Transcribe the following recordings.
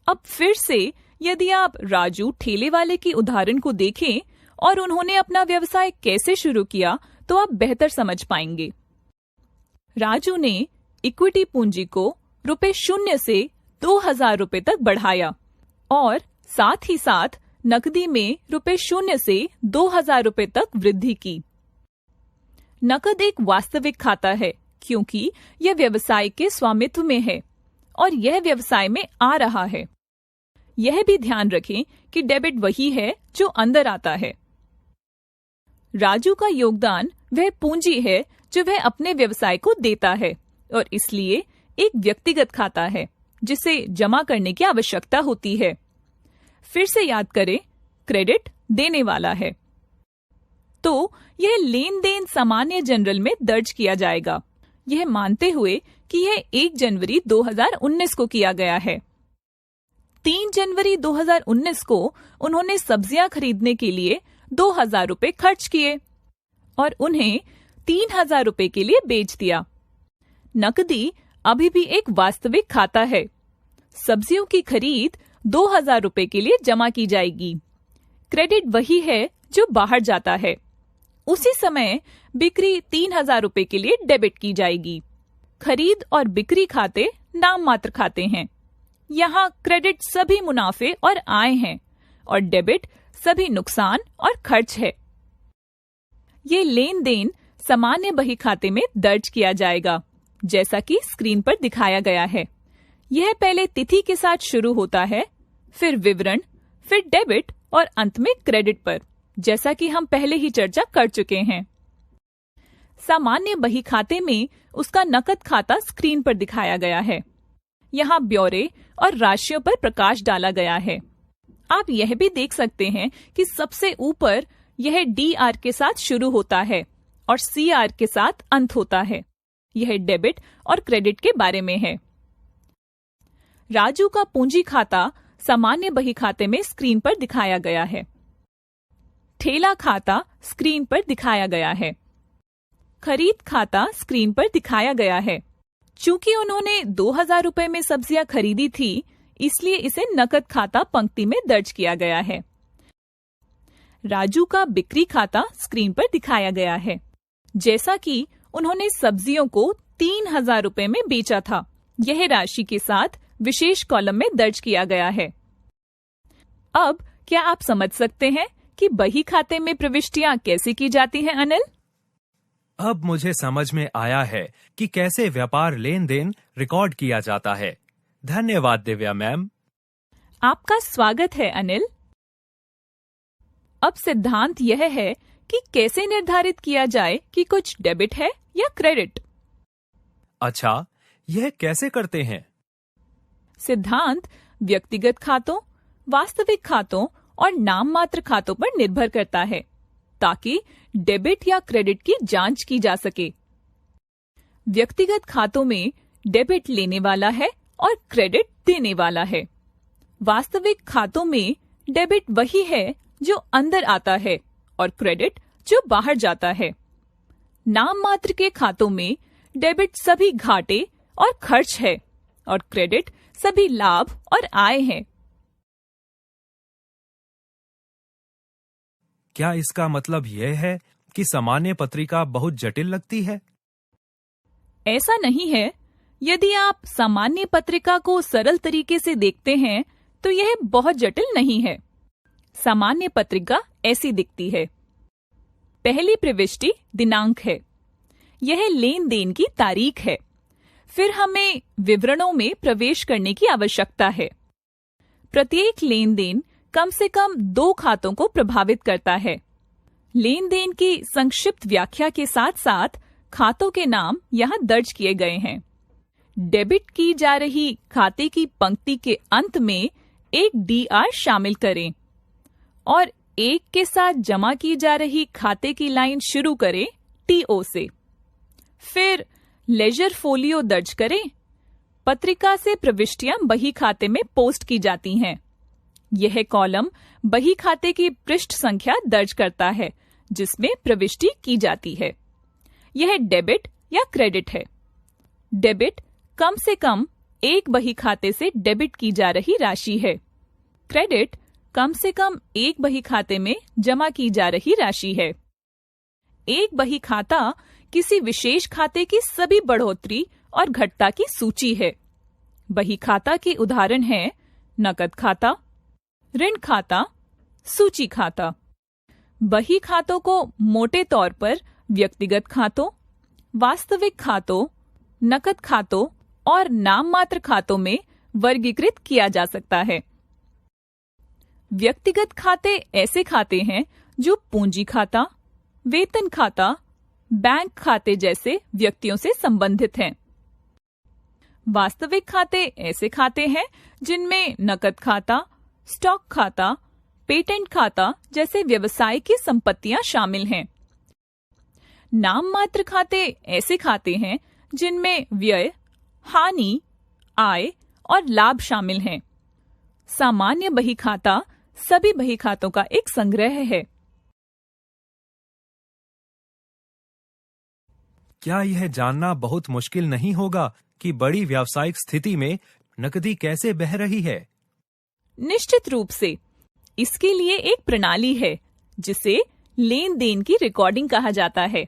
अब फिर से यदि आप राजू ठेले वाले की उदाहरण को देखें और उन्होंने अपना व्यवसाय कैसे शुरू किया तो आप बेहतर समझ पाएंगे। राजू ने इक्विटी पूंजी को ₹0 से 2,000 रुपए तक बढ़ाया और साथ ही साथ नकदी में ₹0 से 2,000 रुपए तक वृद्धि की। नकद एक वास्तविक खाता है क्योंकि यह व्यवसाय के स्वामित्व में है और यह व्यवसाय में आ रहा है। यह भी ध्यान रखें कि डेबिट वही है जो अंदर आता है। राजू का योगदान वह पूंजी है जो वह अपने व्यवसाय को देता है और इसलिए एक व्यक्तिगत खाता है जिसे जमा करने की आवश्यकता होती है। फिर से याद करें, क्रेडिट देने वाला है। तो यह लेन देन सामान्य जनरल में दर्ज किया जाएगा, यह मानते हुए कि यह 1 जनवरी 2019 को किया गया है। 3 जनवरी 2019 को उन्होंने सब्जियां खरीदने के लिए 2,000 रुपए खर्च किए और उन्हें 3,000 रुपए के लिए बेच दिया। नकदी अभी भी एक वास्तविक खाता है। सब्जियों की खरीद 2,000 रुपए के लिए जमा की जाएगी। क्रेडिट वही है जो बाहर जाता है। उसी समय बिक्री 3,000 रुपए के लिए डेबिट की जाएगी। खरीद और बिक्री खाते नाम मात्र खाते हैं। यहाँ क्रेडिट सभी मुनाफे और आय हैं और डेबिट सभी नुकसान और खर्च है। ये लेन देन सामान्य बही खाते में दर्ज किया जाएगा, जैसा कि स्क्रीन पर दिखाया गया है। यह पहले तिथि के साथ शुरू होता है, फिर विवरण, फिर डेबिट और अंत में क्रेडिट पर, जैसा कि हम पहले ही चर्चा कर चुके हैं। सामान्य बही खाते में उसका नकद खाता स्क्रीन पर दिखाया गया है। यहाँ ब्यौरे और राशियों पर प्रकाश डाला गया है। आप यह भी देख सकते हैं कि सबसे ऊपर यह DR के साथ शुरू होता है और CR के साथ अंत होता है। यह डेबिट और क्रेडिट के बारे में है। राजू का पूंजी खाता सामान्य बही खाते में स्क्रीन पर दिखाया गया है। ठेला खाता स्क्रीन पर दिखाया गया है। खरीद खाता स्क्रीन पर दिखाया गया है। चूंकि उन्होंने 2,000 रुपए में सब्जियां खरीदी थी, इसलिए इसे नकद खाता पंक्ति में दर्ज किया गया है। राजू का बिक्री खाता स्क्रीन पर दिखाया गया है। जैसा कि उन्होंने सब्जियों को 3,000 रुपए में बेचा था, यह राशि के साथ विशेष कॉलम में दर्ज किया गया है। अब क्या आप समझ सकते हैं कि बही खाते में प्रविष्टियां कैसे की जाती हैं, अनिल? अब मुझे समझ में आया है कि कैसे व्यापार लेन देन रिकॉर्ड किया जाता है। धन्यवाद दिव्या मैम। आपका स्वागत है अनिल। अब सिद्धांत यह है कि कैसे निर्धारित किया जाए कि कुछ डेबिट है या क्रेडिट। अच्छा, यह कैसे करते हैं? सिद्धांत व्यक्तिगत खातों, वास्तविक खातों और नाम मात्र खातों पर निर्भर करता है ताकि डेबिट या क्रेडिट की जांच की जा सके। व्यक्तिगत खातों में डेबिट लेने वाला है और क्रेडिट देने वाला है। वास्तविक खातों में डेबिट वही है जो अंदर आता है और क्रेडिट जो बाहर जाता है। नाम मात्र के खातों में डेबिट सभी घाटे और खर्च है और क्रेडिट सभी लाभ और आय है। क्या इसका मतलब यह है कि सामान्य पत्रिका बहुत जटिल लगती है? ऐसा नहीं है। यदि आप सामान्य पत्रिका को सरल तरीके से देखते हैं तो यह बहुत जटिल नहीं है। सामान्य पत्रिका ऐसी दिखती है। पहली प्रविष्टि दिनांक है। यह लेन देन की तारीख है। फिर हमें विवरणों में प्रवेश करने की आवश्यकता है। प्रत्येक लेन देन कम से कम 2 खातों को प्रभावित करता है। लेन देन की संक्षिप्त व्याख्या के साथ साथ खातों के नाम यहाँ दर्ज किए गए हैं। डेबिट की जा रही खाते की पंक्ति के अंत में एक DR शामिल करें और 1 के साथ जमा की जा रही खाते की लाइन शुरू करें TO से। फिर लेजर फोलियो दर्ज करें। पत्रिका से प्रविष्टियां बही खाते में पोस्ट की जाती हैं। यह कॉलम बही खाते की पृष्ठ संख्या दर्ज करता है जिसमें प्रविष्टि की जाती है। यह डेबिट या क्रेडिट है। डेबिट कम से कम एक बही खाते से डेबिट की जा रही राशि है। क्रेडिट कम से कम एक बही खाते में जमा की जा रही राशि है। एक बही खाता किसी विशेष खाते की सभी बढ़ोतरी और घटता की सूची है। बही खाता के उदाहरण हैं नकद खाता, ऋण खाता, सूची खाता। बही खातों को मोटे तौर पर व्यक्तिगत खातों, वास्तविक खातों, नकद खातों और नाम मात्र खातों में वर्गीकृत किया जा सकता है। व्यक्तिगत खाते ऐसे खाते हैं जो पूंजी खाता, वेतन खाता, बैंक खाते जैसे व्यक्तियों से संबंधित हैं। वास्तविक खाते ऐसे खाते हैं जिनमें नकद खाता, स्टॉक खाता, पेटेंट खाता जैसे व्यवसाय की संपत्तियां शामिल हैं। नाम मात्र खाते ऐसे खाते हैं जिनमें व्यय, हानि, आय और लाभ शामिल हैं। सामान्य बही खाता सभी बही खातों का एक संग्रह है। क्या यह जानना बहुत मुश्किल नहीं होगा कि बड़ी व्यावसायिक स्थिति में नकदी कैसे बह रही है? निश्चित रूप से। इसके लिए एक प्रणाली है जिसे लेन देन की रिकॉर्डिंग कहा जाता है।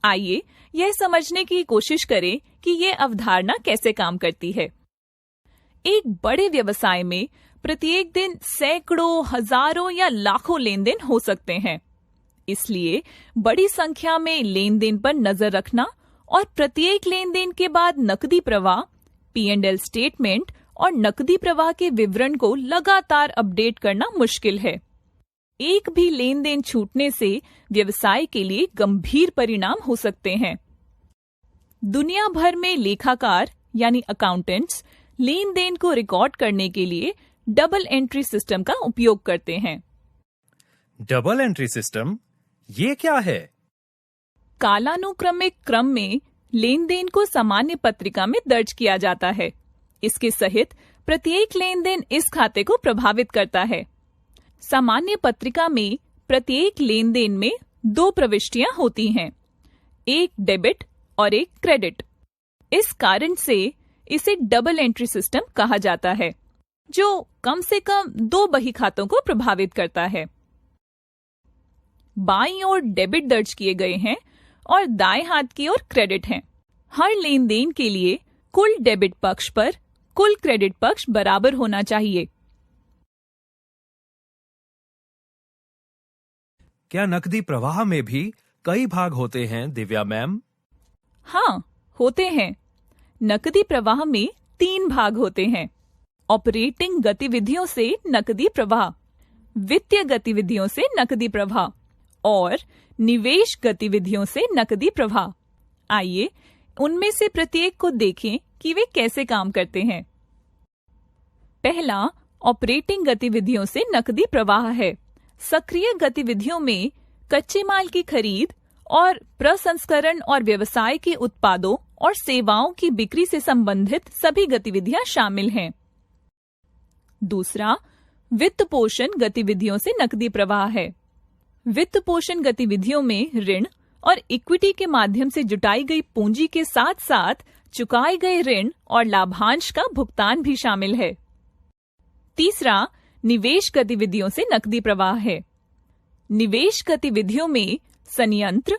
आइए यह समझने की कोशिश करें कि यह अवधारणा कैसे काम करती है। एक बड़े व्यवसाय में प्रत्येक दिन सैकड़ों, हजारों या लाखों लेन देन हो सकते हैं। इसलिए बड़ी संख्या में लेन देन पर नजर रखना और प्रत्येक लेन देन के बाद नकदी प्रवाह, P&L स्टेटमेंट और नकदी प्रवाह के विवरण को लगातार अपडेट करना मुश्किल है। एक भी लेन देन छूटने से व्यवसाय के लिए गंभीर परिणाम हो सकते हैं। दुनिया भर में लेखाकार यानी अकाउंटेंट्स लेन देन को रिकॉर्ड करने के लिए डबल एंट्री सिस्टम का उपयोग करते हैं। डबल एंट्री सिस्टम ये क्या है? कालानुक्रमिक क्रम में लेन देन को सामान्य पत्रिका में दर्ज किया जाता है। इसके सहित प्रत्येक लेन देन इस खाते को प्रभावित करता है। सामान्य पत्रिका में प्रत्येक लेन देन में 2 प्रविष्टियां होती हैं, एक डेबिट और एक क्रेडिट। इस कारण से इसे डबल एंट्री सिस्टम कहा जाता है, जो कम से कम 2 बही खातों को प्रभावित करता है। बाईं ओर डेबिट दर्ज किए गए हैं और दाएं हाथ की ओर क्रेडिट हैं। हर लेन देन के लिए कुल डेबिट पक्ष पर कुल क्रेडिट पक्ष बराबर होना चाहिए। क्या नकदी प्रवाह में भी कई भाग होते हैं, दिव्या मैम? हाँ, होते हैं। नकदी प्रवाह में 3 भाग होते हैं। ऑपरेटिंग गतिविधियों से नकदी प्रवाह, वित्तीय गतिविधियों से नकदी प्रवाह और निवेश गतिविधियों से नकदी प्रवाह। आइए उनमें से प्रत्येक को देखें कि वे कैसे काम करते हैं। पहला ऑपरेटिंग गतिविधियों से नकदी प्रवाह है। सक्रिय गतिविधियों में कच्चे माल की खरीद और प्रसंस्करण और व्यवसाय के उत्पादों और सेवाओं की बिक्री से संबंधित सभी गतिविधियां शामिल हैं। दूसरा वित्त पोषण गतिविधियों से नकदी प्रवाह है। वित्त पोषण गतिविधियों में ऋण और इक्विटी के माध्यम से जुटाई गई पूंजी के साथ साथ चुकाए गए ऋण और लाभांश का भुगतान भी शामिल है। तीसरा निवेश गतिविधियों से नकदी प्रवाह है। निवेश गतिविधियों में संयंत्र,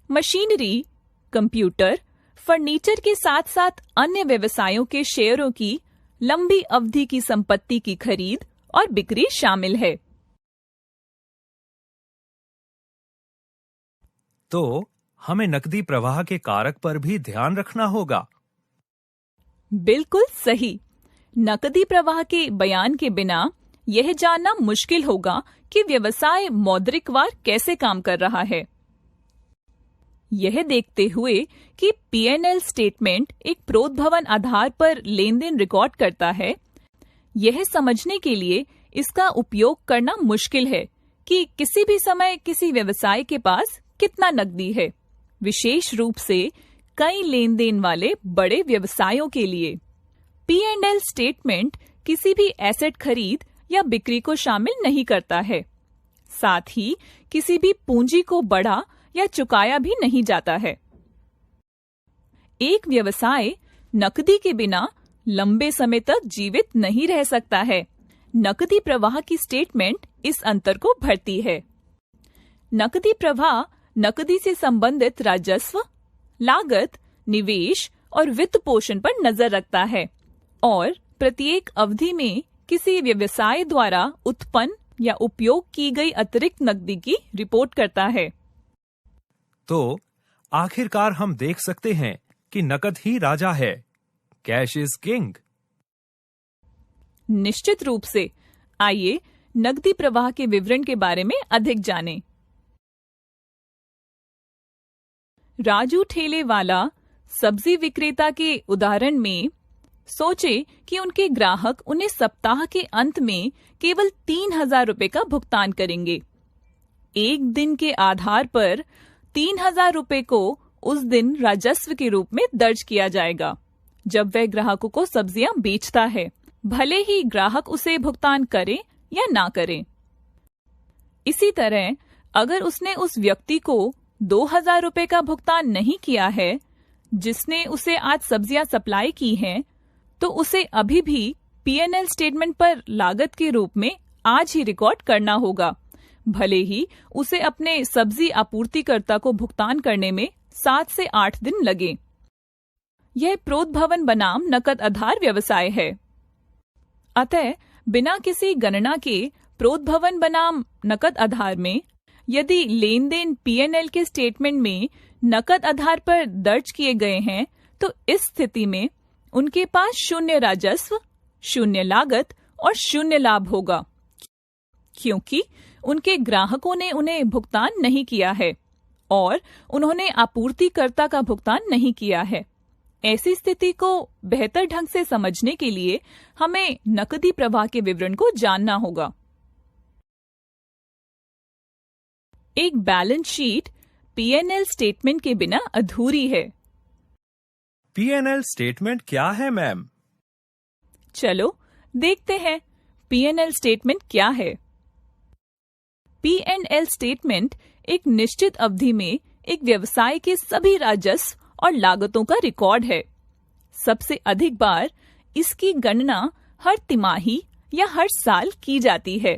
मशीनरी, कंप्यूटर, फर्नीचर के साथ साथ अन्य व्यवसायों के शेयरों की लंबी अवधि की संपत्ति की खरीद और बिक्री शामिल है। तो हमें नकदी प्रवाह के कारक पर भी ध्यान रखना होगा। बिल्कुल सही। नकदी प्रवाह के बयान के बिना यह जानना मुश्किल होगा कि व्यवसाय मौद्रिकवार कैसे काम कर रहा है। यह देखते हुए कि P&L स्टेटमेंट एक प्रोद्भवन आधार पर लेन देन रिकॉर्ड करता है, यह समझने के लिए इसका उपयोग करना मुश्किल है कि किसी भी समय किसी व्यवसाय के पास कितना नकदी है, विशेष रूप से कई लेन देन वाले बड़े व्यवसायों के लिए। P&L स्टेटमेंट किसी भी एसेट खरीद या बिक्री को शामिल नहीं करता है। साथ ही किसी भी पूंजी को बढ़ा या चुकाया भी नहीं जाता है। एक व्यवसाय नकदी के बिना लंबे समय तक जीवित नहीं रह सकता है। नकदी प्रवाह की स्टेटमेंट इस अंतर को भरती है। नकदी प्रवाह नकदी से संबंधित राजस्व, लागत, निवेश और वित्त पोषण पर नजर रखता है और प्रत्येक अवधि में किसी व्यवसाय द्वारा उत्पन्न या उपयोग की गई अतिरिक्त नकदी की रिपोर्ट करता है। तो आखिरकार हम देख सकते हैं कि नकद ही राजा है। Cash is king. निश्चित रूप से। आइए नकदी प्रवाह के विवरण के बारे में अधिक जानें। राजू ठेले वाला सब्जी विक्रेता के उदाहरण में सोचे कि उनके ग्राहक उन्हें सप्ताह के अंत में केवल 3,000 रुपए का भुगतान करेंगे। एक दिन के आधार पर 3,000 रुपए को उस दिन राजस्व के रूप में दर्ज किया जाएगा जब वह ग्राहकों को सब्जियां बेचता है, भले ही ग्राहक उसे भुगतान करे या ना करे। इसी तरह अगर उसने उस व्यक्ति को 2,000 रुपए का भुगतान नहीं किया है जिसने उसे आज सब्जियां सप्लाई की हैं, तो उसे अभी भी P&L स्टेटमेंट पर लागत के रूप में आज ही रिकॉर्ड करना होगा, भले ही उसे अपने सब्जी आपूर्तिकर्ता को भुगतान करने में 7 से 8 दिन लगे। यह प्रोद्भवन बनाम नकद आधार व्यवसाय है। अतः बिना किसी गणना के प्रोद्भवन बनाम नकद आधार में यदि लेन देन P&L के स्टेटमेंट में नकद आधार पर दर्ज किए गए हैं, तो इस स्थिति में उनके पास शून्य राजस्व, शून्य लागत और शून्य लाभ होगा, क्योंकि उनके ग्राहकों ने उन्हें भुगतान नहीं किया है और उन्होंने आपूर्तिकर्ता का भुगतान नहीं किया है। ऐसी स्थिति को बेहतर ढंग से समझने के लिए हमें नकदी प्रवाह के विवरण को जानना होगा। एक बैलेंस शीट P&L स्टेटमेंट के बिना अधूरी है। P&L स्टेटमेंट क्या है मैम? चलो देखते हैं P&L स्टेटमेंट क्या है। P&L स्टेटमेंट एक निश्चित अवधि में एक व्यवसाय के सभी राजस्व और लागतों का रिकॉर्ड है। सबसे अधिक बार इसकी गणना हर तिमाही या हर साल की जाती है।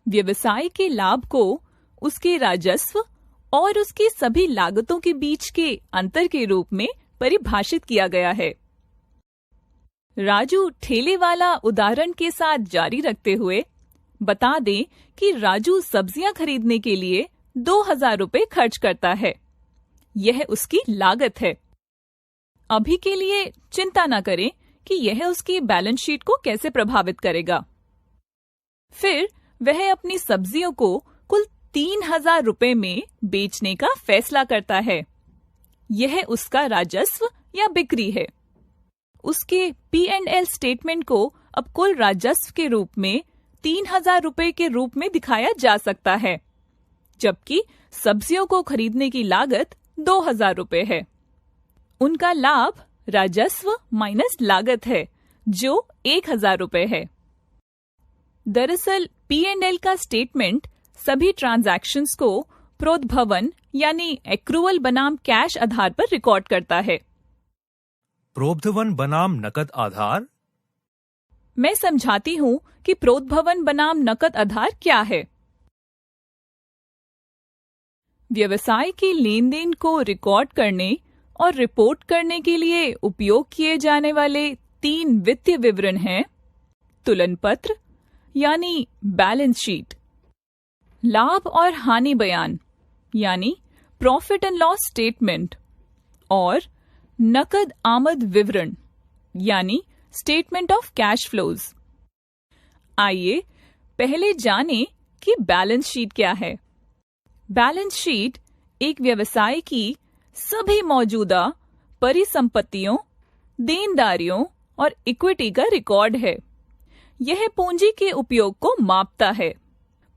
व्यवसाय के लाभ को उसके राजस्व और उसकी सभी लागतों के बीच के अंतर के रूप में परिभाषित किया गया है। राजू ठेले वाला उदाहरण के साथ जारी रखते हुए बता दें कि राजू सब्जियां खरीदने के लिए 2,000 रुपए खर्च करता है। यह उसकी लागत है। अभी के लिए चिंता न करें कि यह उसकी बैलेंस शीट को कैसे प्रभावित करेगा। फिर वह अपनी सब्जियों को कुल 3,000 रुपए में बेचने का फैसला करता है। यह उसका राजस्व या बिक्री है। उसके P&L स्टेटमेंट को अब कुल राजस्व के रूप में 3,000 रुपए के रूप में दिखाया जा सकता है, जबकि सब्जियों को खरीदने की लागत 2,000 रुपए है। उनका लाभ राजस्व माइनस लागत है, जो 1,000 रुपए है। दरअसल P&L का स्टेटमेंट सभी ट्रांजैक्शंस को प्रोद्भवन यानी एक्रूवल बनाम कैश आधार पर रिकॉर्ड करता है। प्रोद्भवन बनाम नकद आधार? मैं समझाती हूँ कि प्रोद्भवन बनाम नकद आधार क्या है। व्यवसाय के लेन देन को रिकॉर्ड करने और रिपोर्ट करने के लिए उपयोग किए जाने वाले 3 वित्तीय विवरण हैं: तुलन पत्र यानी बैलेंस शीट, लाभ और हानि बयान यानी प्रॉफिट एंड लॉस स्टेटमेंट, और नकद आमद विवरण यानी स्टेटमेंट ऑफ कैश फ्लोज। आइए पहले जानें कि बैलेंस शीट क्या है। बैलेंस शीट एक व्यवसाय की सभी मौजूदा परिसंपत्तियों, देनदारियों और इक्विटी का रिकॉर्ड है। यह पूंजी के उपयोग को मापता है।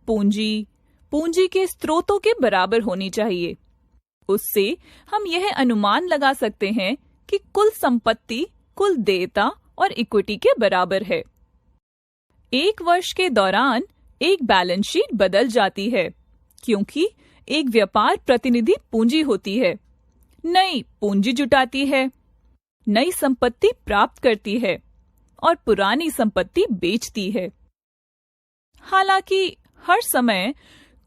पूंजी के स्रोतों के बराबर होनी चाहिए। उससे हम यह अनुमान लगा सकते हैं कि कुल संपत्ति कुल देयता और इक्विटी के बराबर है। एक वर्ष के दौरान एक बैलेंस शीट बदल जाती है, क्योंकि एक व्यापार प्रतिनिधि पूंजी होती है, नई पूंजी जुटाती है। नई संपत्ति प्राप्त करती है और पुरानी संपत्ति बेचती है। हालांकि हर समय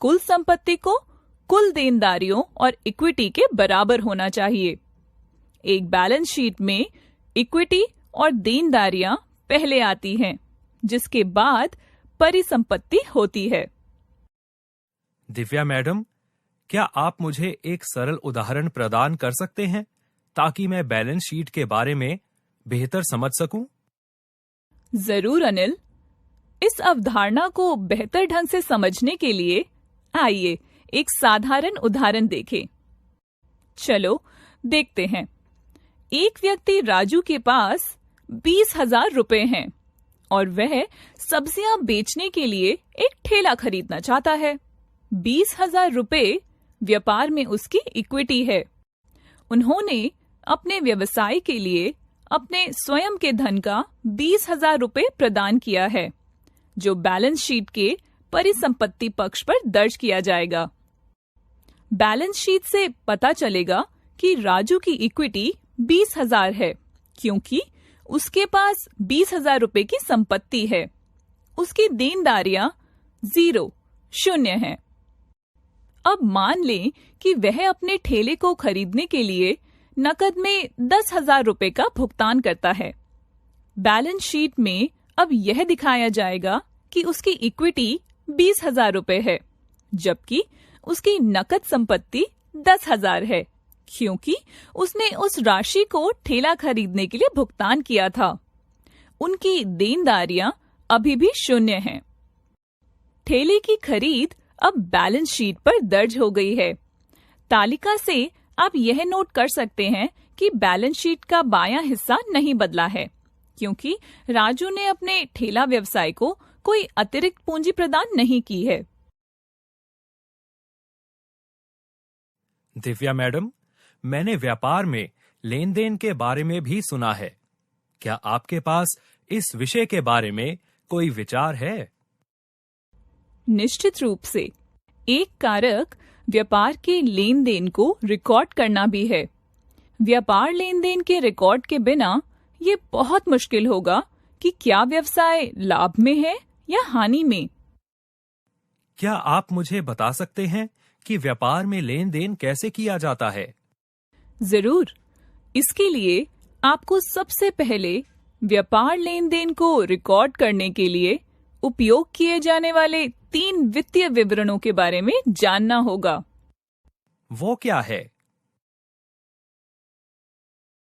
कुल संपत्ति को कुल देनदारियों और इक्विटी के बराबर होना चाहिए। एक बैलेंस शीट में इक्विटी और देनदारियां पहले आती हैं, जिसके बाद परिसंपत्ति होती है। दिव्या मैडम, क्या आप मुझे एक सरल उदाहरण प्रदान कर सकते हैं ताकि मैं बैलेंस शीट के बारे में बेहतर समझ सकूं? जरूर अनिल। इस अवधारणा को बेहतर ढंग से समझने के लिए आइए एक साधारण उदाहरण देखें। चलो देखते हैं। एक व्यक्ति राजू के पास 20,000 रुपए हैं और वह सब्जियां बेचने के लिए एक ठेला खरीदना चाहता है। 20,000 रुपए व्यापार में उसकी इक्विटी है। उन्होंने अपने व्यवसाय के लिए अपने स्वयं के धन का 20,000 रुपए प्रदान किया है, जो बैलेंस शीट के परिसंपत्ति पक्ष पर दर्ज किया जाएगा। बैलेंस शीट से पता चलेगा कि राजू की इक्विटी 20,000 है, क्योंकि उसके पास 20,000 रुपए की संपत्ति है। उसकी देनदारियां 0 हैं। अब मान लें कि वह अपने ठेले को खरीदने के लिए नकद में 10,000 रुपए का भुगतान करता है। बैलेंस शीट में अब यह दिखाया जाएगा कि उसकी इक्विटी 20,000 रुपए है, जबकि उसकी नकद संपत्ति 10,000 है, क्योंकि उसने उस राशि को ठेला खरीदने के लिए भुगतान किया था। उनकी देनदारियां अभी भी 0 हैं। ठेले की खरीद अब बैलेंस शीट पर दर्ज हो गई है। तालिका से आप यह नोट कर सकते हैं कि बैलेंस शीट का बायां हिस्सा नहीं बदला है, क्योंकि राजू ने अपने ठेला व्यवसाय को कोई अतिरिक्त पूंजी प्रदान नहीं की है। दिव्या मैडम, मैंने व्यापार में लेन देन के बारे में भी सुना है। क्या आपके पास इस विषय के बारे में कोई विचार है? निश्चित रूप से। एक कारक व्यापार के लेन देन को रिकॉर्ड करना भी है। व्यापार लेन देन के रिकॉर्ड के बिना ये बहुत मुश्किल होगा कि क्या व्यवसाय लाभ में है या हानि में। क्या आप मुझे बता सकते हैं कि व्यापार में लेन देन कैसे किया जाता है? जरूर। इसके लिए आपको सबसे पहले व्यापार लेन देन को रिकॉर्ड करने के लिए उपयोग किए जाने वाले 3 वित्तीय विवरणों के बारे में जानना होगा। वो क्या है?